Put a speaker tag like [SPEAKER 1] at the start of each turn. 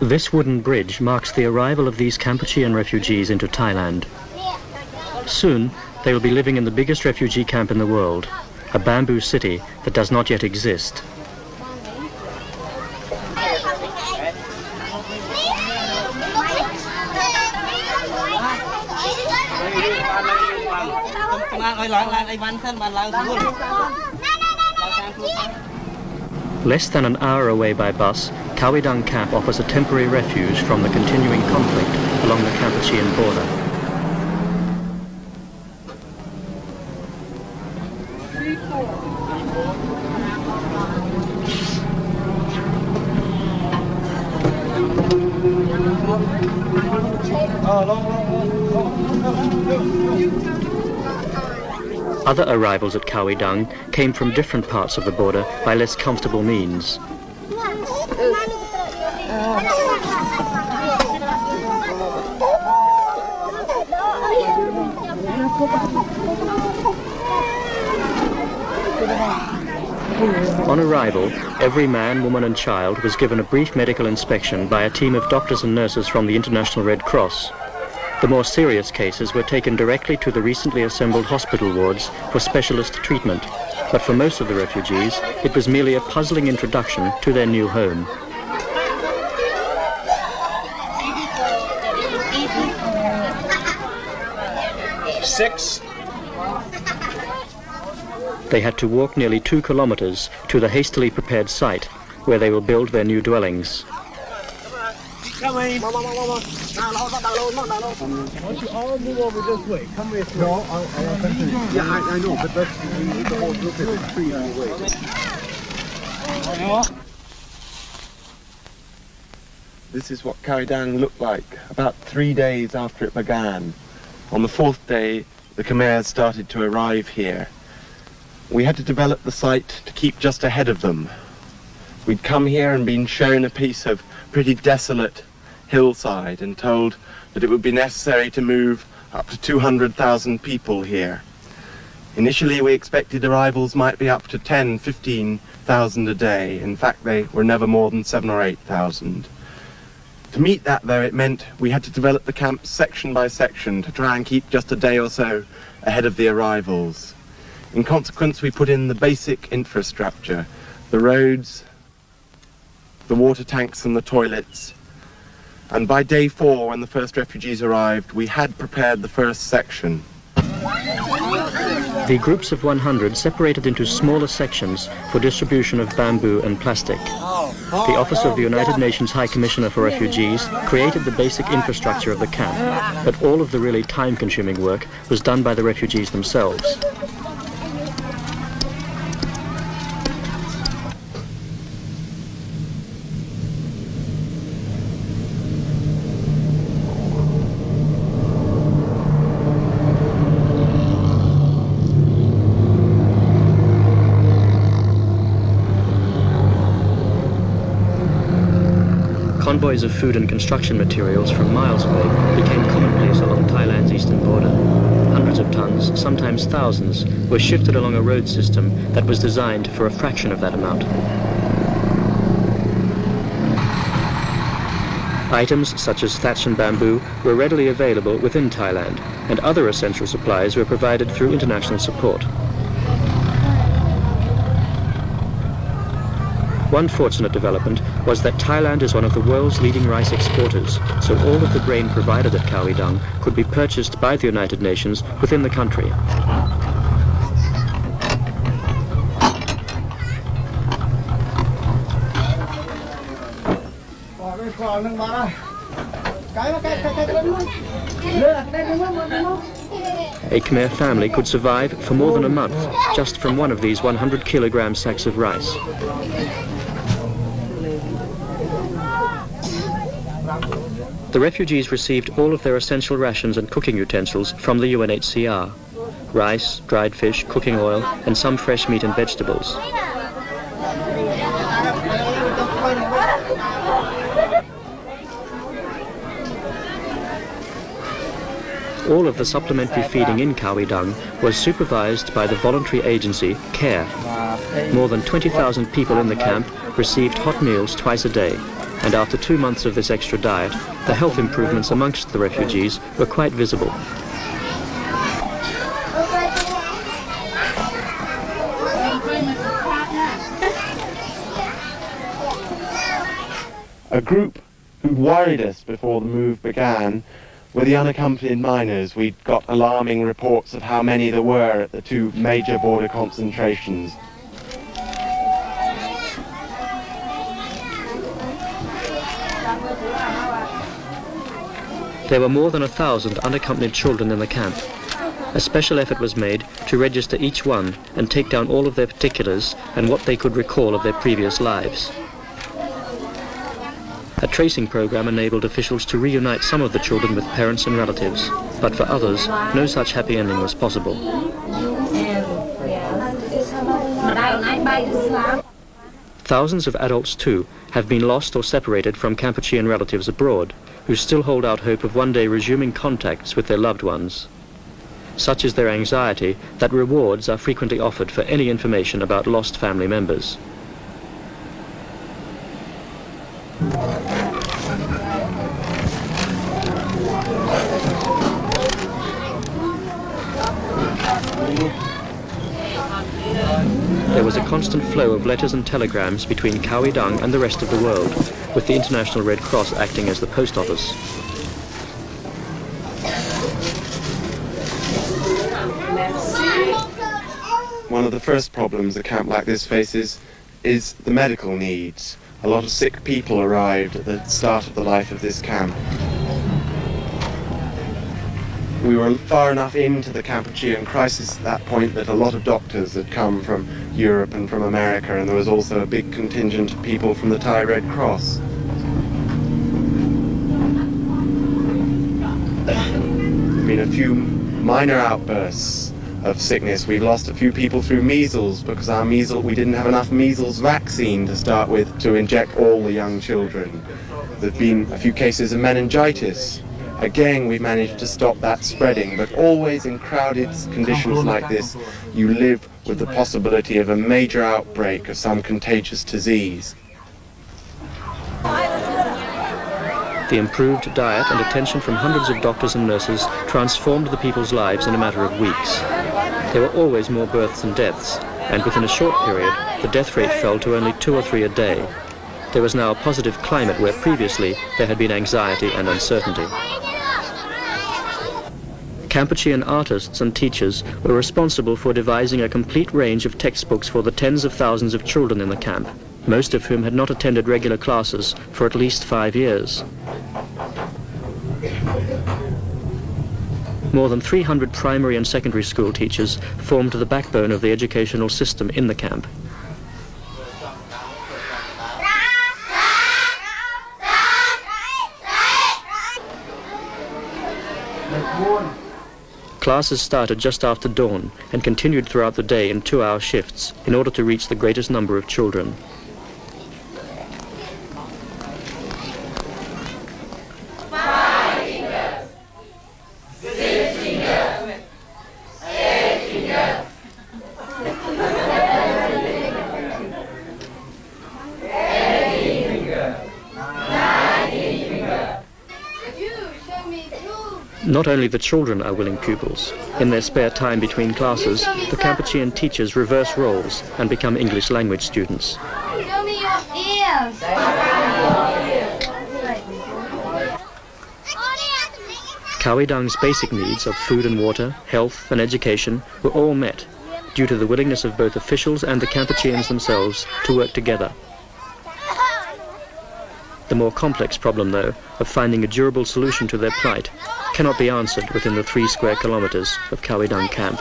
[SPEAKER 1] This wooden bridge marks the arrival of these Kampuchean refugees into Thailand. Soon, they will be living in the biggest refugee camp in the world, a bamboo city that does not yet exist. Less than an hour away by bus, Khao Dang camp offers a temporary refuge from the continuing conflict along the Kampuchean border. Other arrivals at Khao Dang came from different parts of the border by less comfortable means. On arrival, every man, woman and child was given a brief medical inspection by a team of doctors and nurses from the International Red Cross. The more serious cases were taken directly to the recently assembled hospital wards for specialist treatment, but for most of the refugees, it was merely a puzzling introduction to their new home.
[SPEAKER 2] Six.
[SPEAKER 1] They had to walk nearly 2 kilometers to the hastily prepared site where they will build their new dwellings.
[SPEAKER 2] Come in. Why don't you all move over this way? Come with me. No, I'll continue. Yeah, I know, but let's look at the tree on the way. This is what Khao Dang looked like about 3 days after it began. On the 4th day, the Khmers started to arrive here. We had to develop the site to keep just ahead of them. We'd come here and been shown a piece of pretty desolate hillside and told that it would be necessary to move up to 200,000 people here. Initially we expected arrivals might be up to 10,000-15,000 a day. In fact, they were never more than 7,000 or 8,000. To meet that, though, it meant we had to develop the camp section by section to try and keep just a day or so ahead of the arrivals. In consequence, we put in the basic infrastructure, the roads, the water tanks and the toilets. And by day 4, when the first refugees arrived, we had prepared the first section.
[SPEAKER 1] The groups of 100 separated into smaller sections for distribution of bamboo and plastic. The Office of the United Nations High Commissioner for Refugees created the basic infrastructure of the camp, but all of the really time-consuming work was done by the refugees themselves. Convoys of food and construction materials from miles away became commonplace along Thailand's eastern border. Hundreds of tons, sometimes thousands, were shifted along a road system that was designed for a fraction of that amount. Items such as thatch and bamboo were readily available within Thailand, and other essential supplies were provided through international support. One fortunate development was that Thailand is one of the world's leading rice exporters, so all of the grain provided at Khao Dang could be purchased by the United Nations within the country. A Khmer family could survive for more than a month just from one of these 100-kilogram sacks of rice. The refugees received all of their essential rations and cooking utensils from the UNHCR: rice, dried fish, cooking oil, and some fresh meat and vegetables. All of the supplementary feeding in Khao Dang was supervised by the voluntary agency CARE. More than 20,000 people in the camp received hot meals twice a day. and after 2 months of this extra diet, the health improvements amongst the refugees were quite visible.
[SPEAKER 2] A group who worried us before the move began were the unaccompanied minors. We got alarming reports of how many there were at the 2 major border concentrations.
[SPEAKER 1] There were more than 1,000 unaccompanied children in the camp. A special effort was made to register each one and take down all of their particulars and what they could recall of their previous lives. A tracing program enabled officials to reunite some of the children with parents and relatives, but for others, no such happy ending was possible. Thousands of adults too have been lost or separated from Kampuchean relatives abroad, who still hold out hope of one day resuming contacts with their loved ones. Such is their anxiety that rewards are frequently offered for any information about lost family members. There was a constant flow of letters and telegrams between Khao and the rest of the world, with the International Red Cross acting as the post office.
[SPEAKER 2] One of the first problems a camp like this faces is the medical needs. A lot of sick people arrived at the start of the life of this camp. We were far enough into the Kampuchean crisis at that point that a lot of doctors had come from Europe and from America, and there was also a big contingent of people from the Thai Red Cross. There have been a few minor outbursts of sickness. We've lost a few people through measles because we didn't have enough measles vaccine to start with to inject all the young children. There have been a few cases of meningitis. Again, we've managed to stop that spreading, but always in crowded conditions like this, you live with the possibility of a major outbreak of some contagious disease.
[SPEAKER 1] The improved diet and attention from hundreds of doctors and nurses transformed the people's lives in a matter of weeks. There were always more births and deaths, and within a short period, the death rate fell to only 2 or 3 a day. There was now a positive climate where previously there had been anxiety and uncertainty. Kampuchean artists and teachers were responsible for devising a complete range of textbooks for the tens of thousands of children in the camp, most of whom had not attended regular classes for at least 5 years. More than 300 primary and secondary school teachers formed the backbone of the educational system in the camp. Classes started just after dawn and continued throughout the day in 2-hour shifts in order to reach the greatest number of children. Not only the children are willing pupils. In their spare time between classes, the Kampuchean teachers reverse roles and become English language students.
[SPEAKER 3] Show me your ears.
[SPEAKER 1] Khao basic needs of food and water, health and education were all met due to the willingness of both officials and the Kampucheans themselves to work together. The more complex problem, though, of finding a durable solution to their plight cannot be answered within the 3 square kilometers of Khao camp.